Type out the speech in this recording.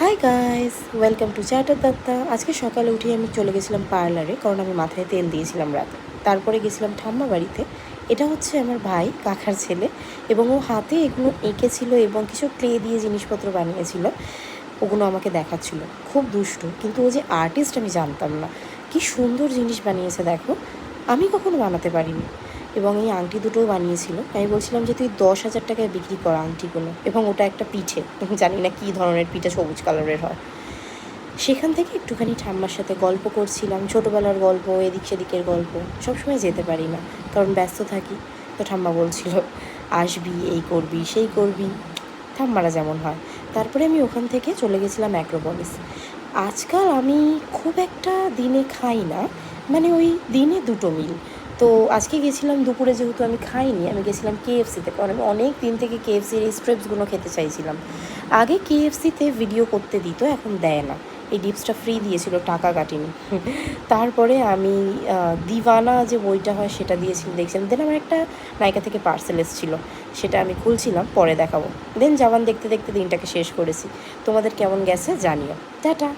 High guys, welcome to Chatter Dutta. আজকে সকালে উঠে আমি চলে গেছিলাম পার্লারে, কারণ আমি মাথায় তেল দিয়েছিলাম রাতে। তারপরে গেছিলাম ঠাম্মা বাড়িতে। এটা হচ্ছে আমার ভাই, কাকার ছেলে, এবং ও হাতে এগুলো এঁকেছিল এবং কিছু ক্লে দিয়ে জিনিসপত্র বানিয়েছিল। ওগুলো আমাকে দেখাচ্ছিল। খুব দুষ্টু, কিন্তু ও যে আর্টিস্ট আমি জানতাম না। কি সুন্দর জিনিস বানিয়েছে দেখো, আমি কখনো বানাতে পারিনি। এবং এই আংটি দুটোও বানিয়েছিল। আমি বলছিলাম যে তুই 10,000 টাকায় বিক্রি কর আংটিগুলো, এবং ওটা একটা পিঠে, জানি না কী ধরনের পিঠে, সবুজ কালারের হয়। সেখান থেকে একটুখানি ঠাম্মার সাথে গল্প করছিলাম, ছোটোবেলার গল্প, এদিক সেদিকের গল্প। সবসময় যেতে পারি না, কারণ ব্যস্ত থাকি। তো ঠাম্মা বলছিল আসবি, এই করবি, সেই করবি, ঠাম্মারা যেমন হয়। তারপরে আমি ওখান থেকে চলে গেছিলাম অ্যাক্রোপলিস। আজকাল আমি খুব একটা দিনে খাই না, মানে ওই দিনে 2টো মিল। তো আজকে গেছিলাম দুপুরে, যেহেতু আমি খাইনি, আমি গেছিলাম কেএফসিতে, কারণ আমি অনেক দিন থেকে কেএফসির এই স্ট্রিপসগুলো খেতে চাইছিলাম। আগে কেএফসিতে ভিডিও করতে দিত, এখন দেয় না। এই ডিপসটা ফ্রি দিয়েছিল, টাকা কাটিনি। তারপরে আমি দিওয়ানা যে বইটা হয় সেটা দিয়েছিল, দেখছিলাম। দেন আমার একটা নায়িকা থেকে পার্সেল এসেছিলো, সেটা আমি খুলছিলাম, পরে দেখাবো। দেন জওয়ান দেখতে দেখতে দিনটাকে শেষ করেছি। তোমাদের কেমন গেছে জানিও। টাটা।